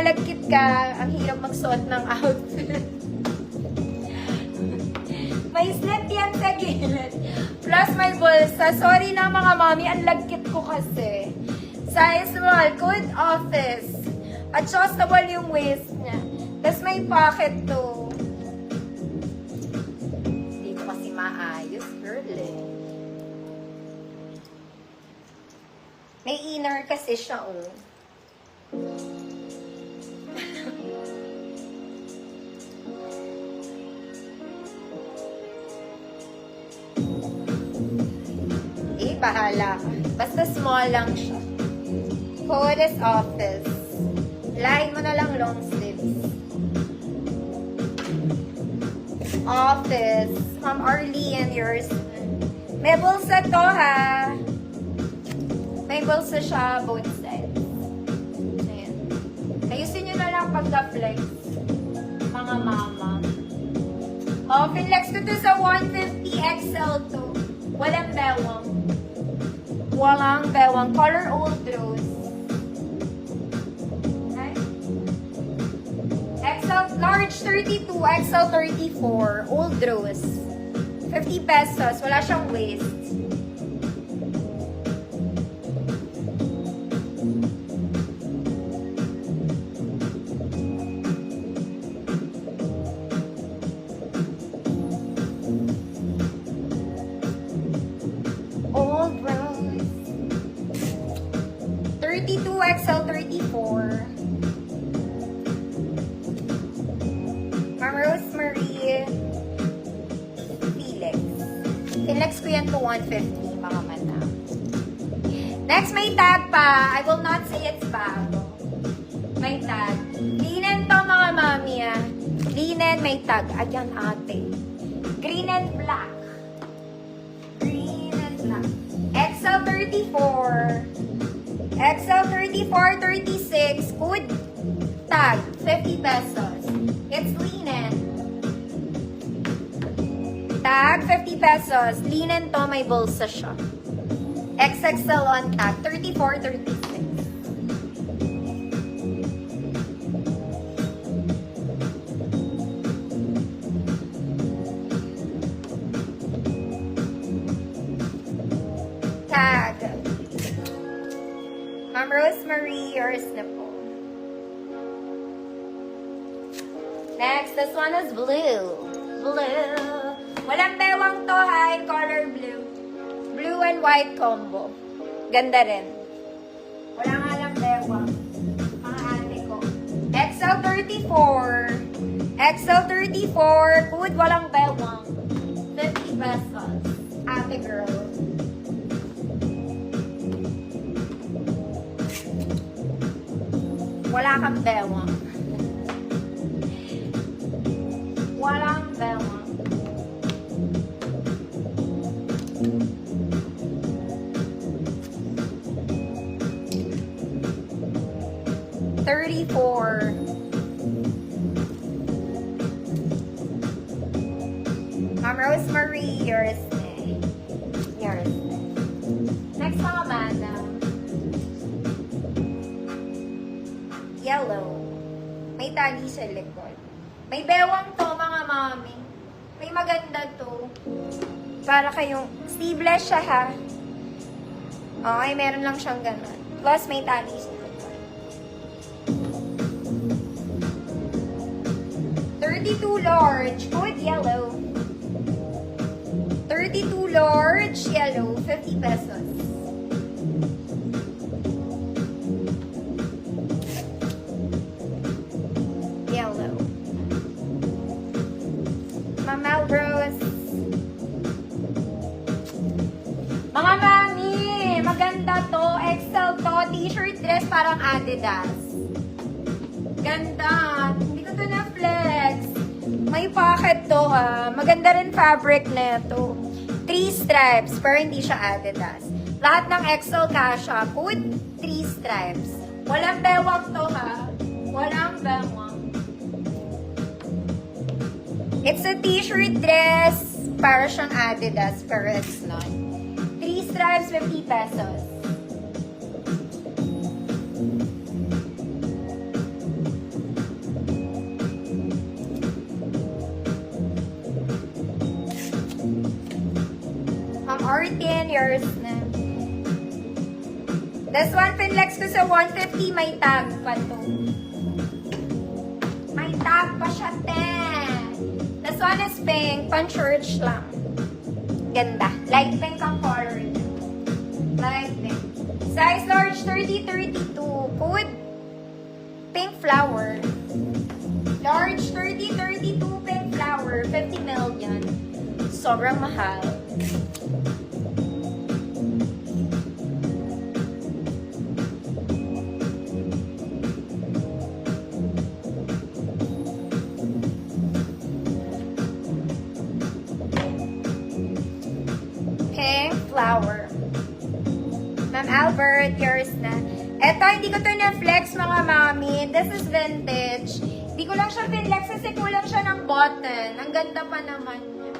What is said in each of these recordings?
malagkit ka, ang hirap magsuot ng outfit. May slit yan sa gilid. Plus may bulsa. Sorry na mga mami, ang lagkit ko kasi. Size small, good office. Adjustable yung waist niya. Tapos may pocket to. Hindi ko kasi maayos, girl eh. May inner kasi siya, oh. Bahala ka. Basta small lang siya. Hoodest office. Lain mo na lang long sleeves. Office. Ma'am Arlene, yours. May bulsa to, ha? May bulsa siya, both sides. Ayan. Ayusin nyo na lang pagka-flex. Mga mama. Oh, pinlex ko to sa 150 XL to. Walang bewang. Walang bewang. Color old rose. Okay. XL large 32, XL 34. Old rose. 50 pesos. Wala siyang waist. Old rose. 32 XL 34. Ma'am Rosemary Felix. Felix ko yan to 150, mga mata. Next, may tag pa. I will not say it's bago. May tag. Linen to, mga mami, ah. Linen, may tag. Ayan, ate. Green and black. Green and black. XL 34. XL 34, 36. Good tag. 50 pesos. It's linen. Tag, 50 pesos. Linen to, may bulsa siya. XXL on tag. 34, 36. Tag. Ma'am Rosemary, yours na po. Next, this one is blue. Blue. Walang bewang to, ha, in color blue. Blue and white combo. Ganda rin. Wala nga lang bewang. Mga ate ko. XL 34. XL 34. Good, walang bewang. 50 pesos. Ate girl. Wala kang bewang. Walang bewang. $34. Ma'am Rosemary, yours na. Yours na. Next mga madam. Yellow. May tali sa likod. May bewang to, mga mami. May maganda to. Para kayong sleeveless siya, ha? Okay, meron lang siyang ganun. Plus, may tali sa likod. 32 large. Good yellow. 32 large yellow. 50 pesos. Yellow. Mama Rose. Mga mami, maganda to. XL to. T-shirt dress parang Adidas. Ganda. Hindi ko to na-flex. May pocket to, ha. Maganda rin fabric na ito. 3 stripes, pero hindi siya Adidas. Lahat ng XL kasha. Put 3 stripes. Walang bewang to, ha. Walang bewang. It's a t-shirt dress. Para siyang Adidas, pero it's not. 3 stripes, 50 pesos. 14 years na. This one, pinlex ko sa 150, may tag pa to. May tag pa siya, te. This one is pink, pan-church lang. Ganda. Light pink ang color niya. Light pink. Size large, 30-32. Code, pink flower. Large, 30-32, pink flower. 50 million. Sobrang mahal. Pink flower. Ma'am Albert, yours na. Eto, hindi ko to na-flex mga mami. This is vintage. Hindi ko lang siya pinlex kasi kulang siya ng button. Ang ganda pa naman niya.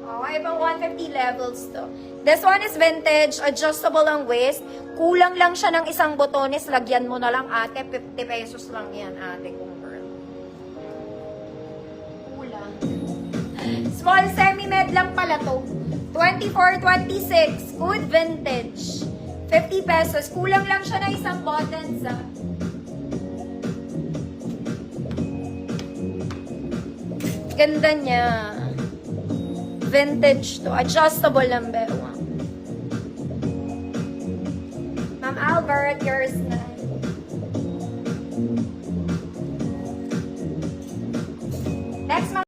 Oh, may ibang 150 levels to. This one is vintage, adjustable ang waist. Kulang lang siya ng isang botones. Lagyan mo na lang ate. 50 pesos lang yan ate kung girl. Kulang. Small semi-med lang pala to. 24-26. Good vintage. 50 pesos. Kulang lang siya ng isang buttons ah. Ganda niya. Vintage to. Adjustable lang bewa. Ma'am Albert, yours na. Next,